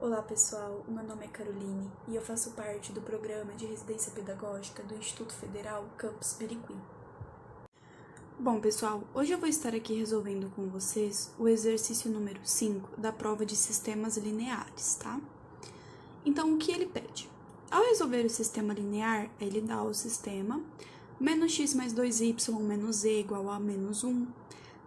Olá pessoal, o meu nome é Caroline e eu faço parte do programa de residência pedagógica do Instituto Federal Campus Birigui. Bom pessoal, hoje eu vou estar aqui resolvendo com vocês o exercício número 5 da prova de sistemas lineares, tá? Então o que ele pede? Ao resolver o sistema linear, ele dá o sistema menos x mais 2y menos z igual a menos 1,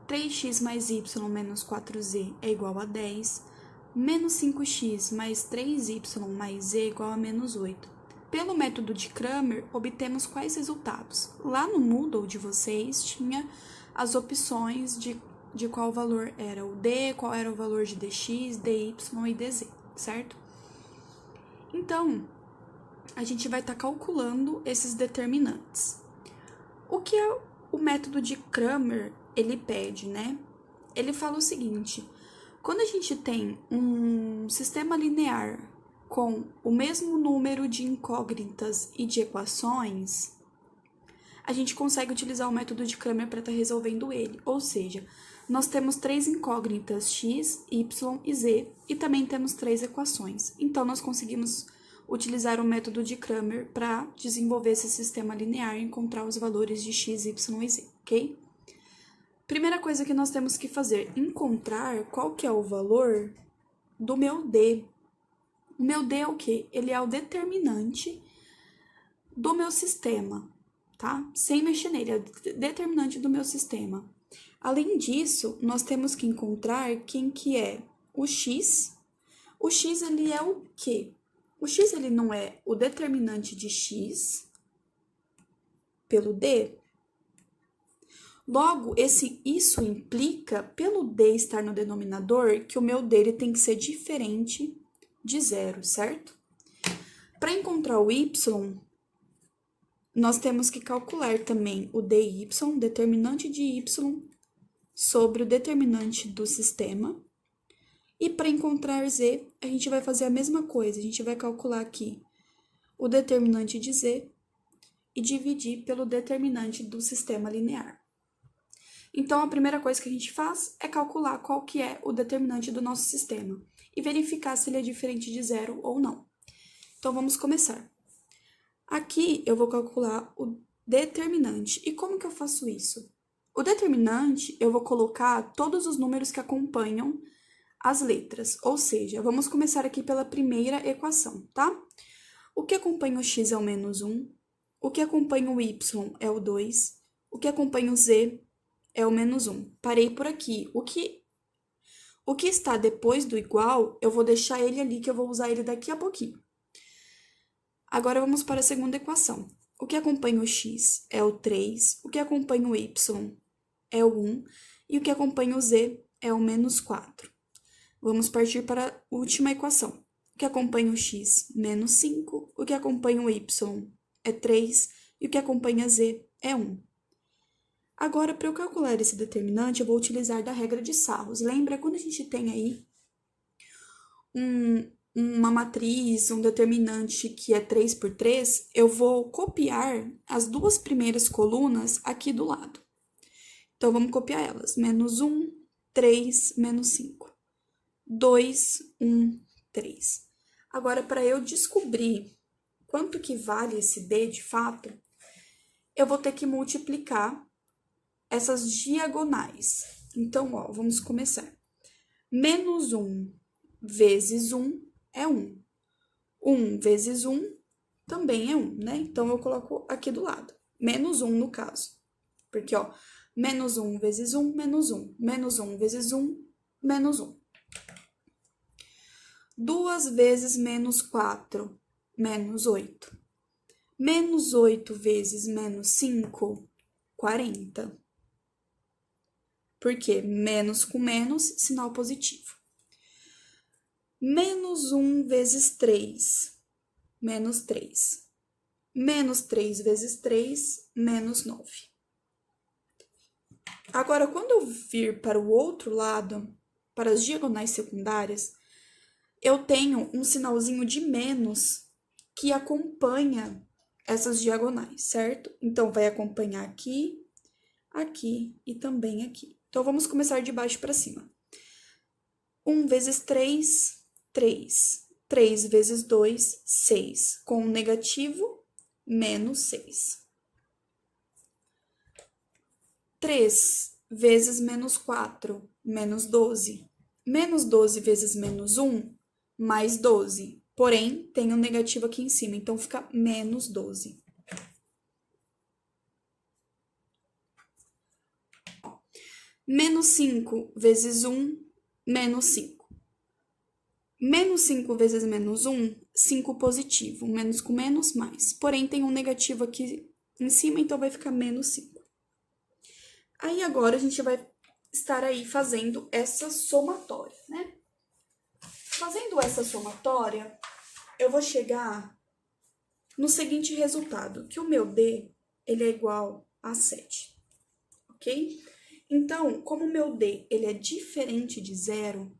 3x mais y menos 4z é igual a 10, menos 5x mais 3y mais z igual a menos 8. Pelo método de Cramer, obtemos quais resultados? Lá no Moodle de vocês tinha as opções de qual valor era o d, qual era o valor de dx, dy e dz, certo? Então, a gente vai estar calculando esses determinantes. O que é o método de Cramer ele pede, né? Ele fala o seguinte: quando a gente tem um sistema linear com o mesmo número de incógnitas e de equações, a gente consegue utilizar o método de Cramer para estar resolvendo ele. Ou seja, nós temos 3 incógnitas x, y e z, e também temos 3 equações. Então, nós conseguimos utilizar o método de Cramer para desenvolver esse sistema linear e encontrar os valores de x, y e z, ok? Primeira coisa que nós temos que fazer, encontrar qual que é o valor do meu D. O meu D é o quê? Ele é o determinante do meu sistema, tá? Sem mexer nele, é o determinante do meu sistema. Além disso, nós temos que encontrar quem que é o X. O X, ele é o quê? O X, ele não é o determinante de X pelo D? Logo, isso implica, pelo D estar no denominador, que o meu D ele tem que ser diferente de zero, certo? Para encontrar o Y, nós temos que calcular também o dy, determinante de Y, sobre o determinante do sistema. E para encontrar Z, a gente vai fazer a mesma coisa. A gente vai calcular aqui o determinante de Z e dividir pelo determinante do sistema linear. Então, a primeira coisa que a gente faz é calcular qual que é o determinante do nosso sistema e verificar se ele é diferente de zero ou não. Então, vamos começar. Aqui, eu vou calcular o determinante. E como que eu faço isso? O determinante, eu vou colocar todos os números que acompanham as letras. Ou seja, vamos começar aqui pela primeira equação, tá? O que acompanha o x é o menos 1, o que acompanha o y é o 2, o que acompanha o z é o menos 1. Parei por aqui. O que está depois do igual, eu vou deixar ele ali, que eu vou usar ele daqui a pouquinho. Agora, vamos para a segunda equação. O que acompanha o x é o 3, o que acompanha o y é o 1, e o que acompanha o z é o menos 4. Vamos partir para a última equação. O que acompanha o x, menos 5, o que acompanha o y é 3, e o que acompanha z é 1. Agora, para eu calcular esse determinante, eu vou utilizar da regra de Sarros. Lembra quando a gente tem aí uma matriz, um determinante que é 3 por 3, eu vou copiar as duas primeiras colunas aqui do lado. Então, vamos copiar elas. Menos 1, 3, menos 5. 2, 1, 3. Agora, para eu descobrir quanto que vale esse D de fato, eu vou ter que multiplicar essas diagonais. Então, ó, vamos começar. Menos 1 vezes 1 é 1. 1 vezes 1 também é 1, né? Então, eu coloco aqui do lado. Menos 1 no caso. Porque, ó, menos 1 vezes 1, menos 1. Menos 1 vezes 1, menos 1. 2 vezes menos 4, menos 8. Menos 8 vezes menos 5, 40. Por quê? Menos com menos, sinal positivo. Menos 1 vezes 3, menos 3. Menos 3 vezes 3, menos 9. Agora, quando eu vir para o outro lado, para as diagonais secundárias, eu tenho um sinalzinho de menos que acompanha essas diagonais, certo? Então, vai acompanhar aqui, aqui e também aqui. Então, vamos começar de baixo para cima. 1 vezes 3, 3. 3 vezes 2, 6. Com o negativo, menos 6. 3 vezes menos 4, menos 12. Menos 12 vezes menos 1, mais 12. Porém, tem um negativo aqui em cima, então fica menos 12. Menos 5 vezes 1, menos 5. Menos 5 vezes menos 1, 5 positivo. Menos com menos, mais. Porém, tem um negativo aqui em cima, então vai ficar menos 5. Aí, agora, a gente vai estar aí fazendo essa somatória, né? Fazendo essa somatória, eu vou chegar no seguinte resultado, que o meu D, ele é igual a 7, ok? Então, como o meu D, ele é diferente de zero,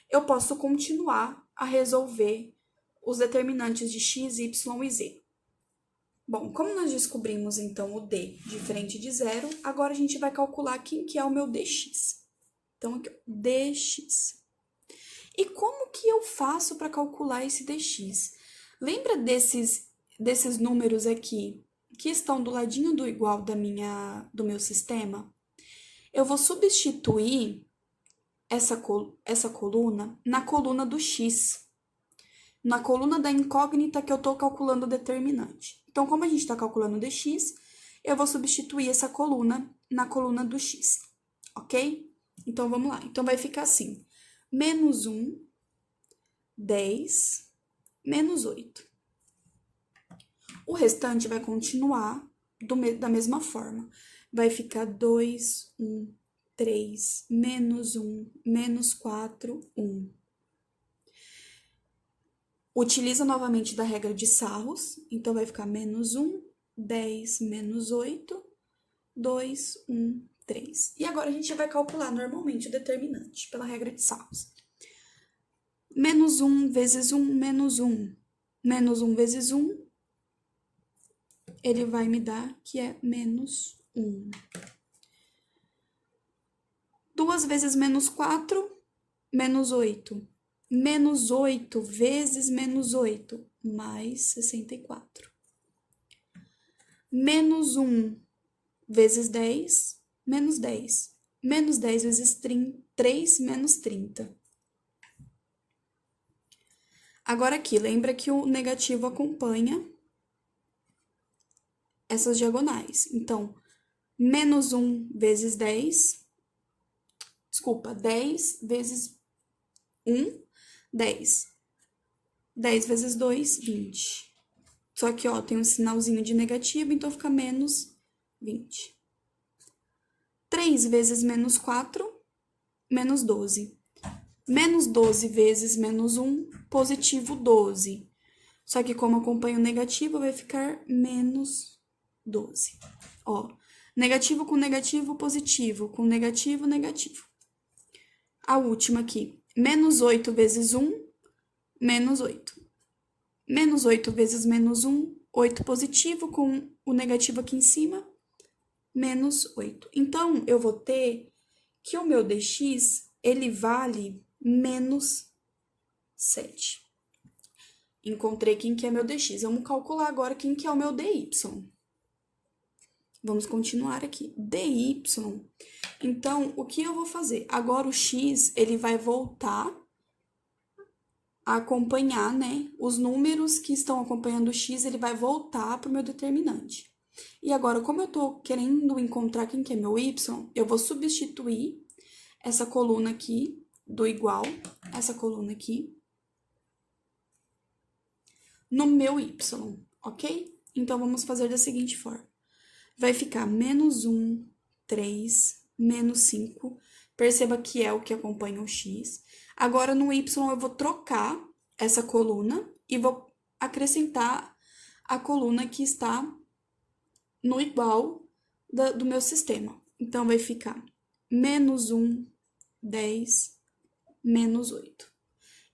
eu posso continuar a resolver os determinantes de x, y e z. Bom, como nós descobrimos, então, o D diferente de zero, agora a gente vai calcular quem que é o meu dx. Então, aqui, dx. E como que eu faço para calcular esse dx? Lembra desses números aqui que estão do ladinho do igual do meu sistema? Eu vou substituir essa coluna na coluna do x, na coluna da incógnita que eu estou calculando o determinante. Então, como a gente está calculando o dx, eu vou substituir essa coluna na coluna do x, ok? Então, vamos lá. Então, vai ficar assim, menos 1, 10, menos 8. O restante vai continuar da mesma forma. Vai ficar 2, 1, 3, menos 1, menos 4, 1. Utiliza novamente da regra de Sarros, então vai ficar menos 1, 10, menos 8, 2, 1, 3. E agora a gente vai calcular normalmente o determinante pela regra de Sarros. Menos 1 vezes 1, menos 1. Menos 1 vezes 1, ele vai me dar que é menos 1. 2 vezes menos 4, menos 8. Menos 8 vezes menos 8, mais 64. Menos 1 vezes 10, menos 10. Menos 10 vezes 3, menos 30. Agora aqui, lembra que o negativo acompanha essas diagonais. Então, menos 1 vezes 10, desculpa, 10 vezes 1, 10. 10 vezes 2, 20. Só que, ó, tem um sinalzinho de negativo, então fica menos 20. 3 vezes menos 4, menos 12. Menos 12 vezes menos 1, positivo 12. Só que como acompanha o negativo, vai ficar menos 12. Ó, negativo com negativo, positivo. Com negativo, negativo. A última aqui, menos 8 vezes 1, menos 8. Menos 8 vezes menos 1, 8 positivo, com o negativo aqui em cima, menos 8. Então, eu vou ter que o meu dx, ele vale menos 7. Encontrei quem que é meu dx. Vamos calcular agora quem que é o meu dy. Vamos continuar aqui. dy. Então, o que eu vou fazer? Agora o x, ele vai voltar a acompanhar, né? Os números que estão acompanhando o x, ele vai voltar para o meu determinante. E agora, como eu tô querendo encontrar quem que é meu y, eu vou substituir essa coluna aqui do igual, essa coluna aqui, no meu y, ok? Então, vamos fazer da seguinte forma. Vai ficar menos 1, 3, menos 5. Perceba que é o que acompanha o x. Agora, no y, eu vou trocar essa coluna e vou acrescentar a coluna que está no igual do meu sistema. Então, vai ficar menos 1, 10, menos 8.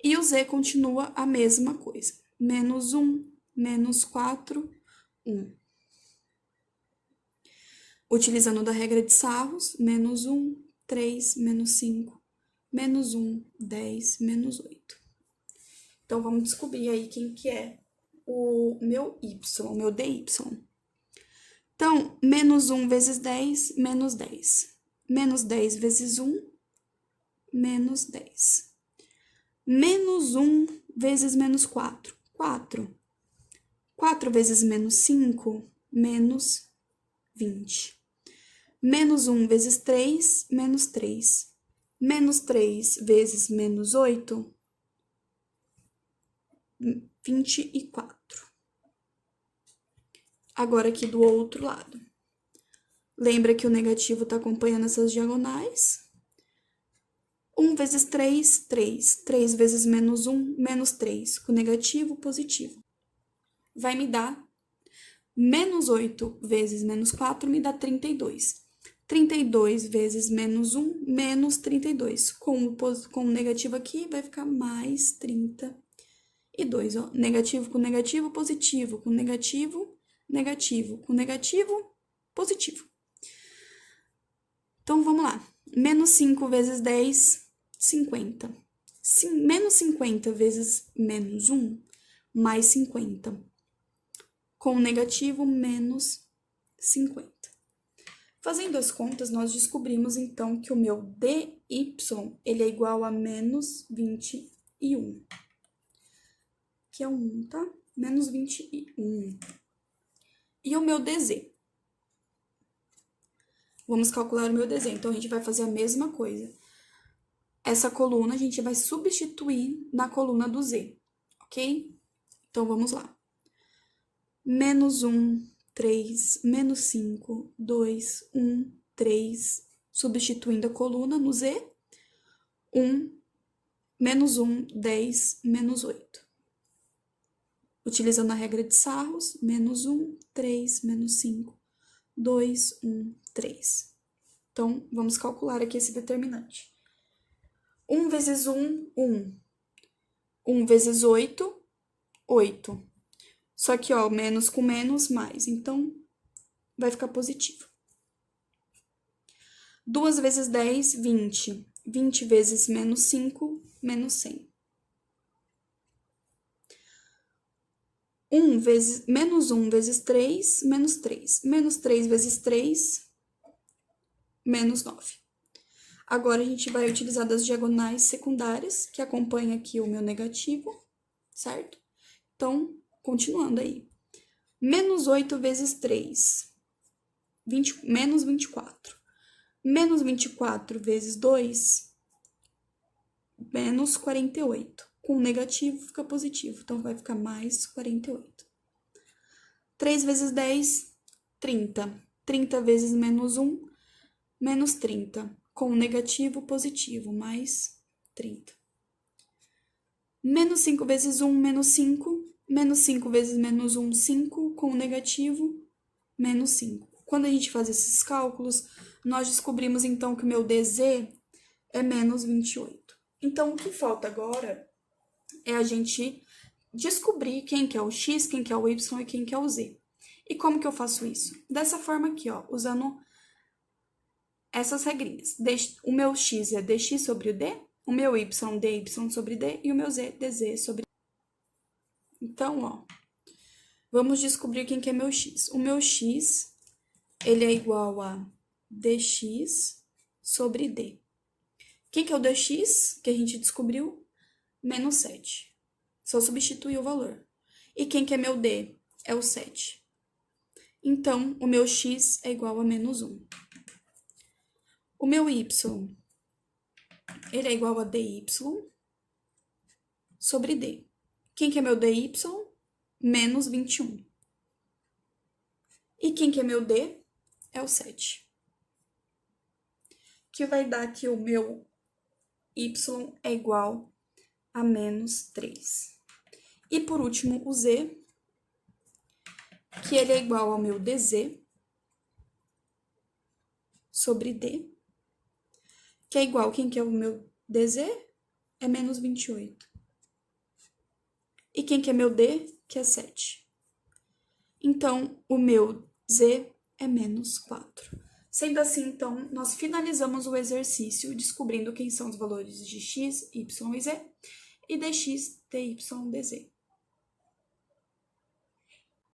E o z continua a mesma coisa. Menos 1, menos 4, 1. Utilizando da regra de Sarros, menos 1, 3, menos 5, menos 1, 10, menos 8. Então, vamos descobrir aí quem que é o meu y, o meu dy. Então, menos 1 vezes 10, menos 10. Menos 10 vezes 1, menos 10. Menos 1 vezes menos 4, 4. 4 vezes menos 5, menos 20. Menos 1 vezes 3, menos 3. Menos 3 vezes menos 8, 24. Agora aqui do outro lado. Lembra que o negativo está acompanhando essas diagonais? 1 vezes 3, 3. 3 vezes menos 1, menos 3. Com negativo, positivo. Vai me dar menos 8 vezes menos 4, me dá 32. 32 vezes menos 1, menos 32. Com o negativo aqui, vai ficar mais 32. Ó. Negativo com negativo, positivo. Com negativo, negativo. Com negativo, positivo. Então, vamos lá. Menos 5 vezes 10, 50. Menos 50 vezes menos 1, mais 50. Com negativo, menos 50. Fazendo as contas, nós descobrimos, então, que o meu dy, ele é igual a menos 21. Que é 1, tá? Menos 21. E o meu dz? Vamos calcular o meu dz. Então, a gente vai fazer a mesma coisa. Essa coluna, a gente vai substituir na coluna do z, ok? Então, vamos lá. Menos 1, 3, menos 5, 2, 1, 3, substituindo a coluna no z, 1, menos 1, 10, menos 8. Utilizando a regra de Sarros, menos 1, 3, menos 5, 2, 1, 3. Então, vamos calcular aqui esse determinante. 1 vezes 1, 1. 1 vezes 8, 8. Só que, ó, menos com menos, mais. Então, vai ficar positivo. 2 vezes 10, 20. 20 vezes menos 5, menos 100. Menos 1 vezes 3, menos 3. Menos 3 vezes 3, menos 9. Agora, a gente vai utilizar das diagonais secundárias, que acompanha aqui o meu negativo, certo? Então, continuando aí. Menos 8 vezes 3, menos 24. Menos 24 vezes 2, menos 48. Com negativo, fica positivo. Então, vai ficar mais 48. 3 vezes 10, 30. 30 vezes menos 1, menos 30. Com negativo, positivo, mais 30. Menos 5 vezes 1, menos 5. Menos 5 vezes menos 1, 5. Com negativo, menos 5. Quando a gente faz esses cálculos, nós descobrimos, então, que o meu dz é menos 28. Então, o que falta agora é a gente descobrir quem que é o x, quem que é o y e quem que é o z. E como que eu faço isso? Dessa forma aqui, ó, usando essas regrinhas. O meu x é dx sobre o d, o meu y, dy sobre d, e o meu z, dz sobre d. Então, ó, vamos descobrir quem que é meu x. O meu x, ele é igual a dx sobre d. Quem que é o dx que a gente descobriu? Menos 7. Só substituir o valor. E quem que é meu d? É o 7. Então, o meu x é igual a menos 1. O meu y, ele é igual a dy sobre d. Quem que é meu dy? Menos 21. E quem que é meu d? É o 7. Que vai dar que o meu y é igual a menos 3. E por último, o z, que ele é igual ao meu dz sobre d, que é igual, quem que é o meu dz? É menos 28. E quem que é meu d? Que é 7. Então, o meu z é menos 4. Sendo assim, então, nós finalizamos o exercício descobrindo quem são os valores de x, y e z, e dx, TYDZ.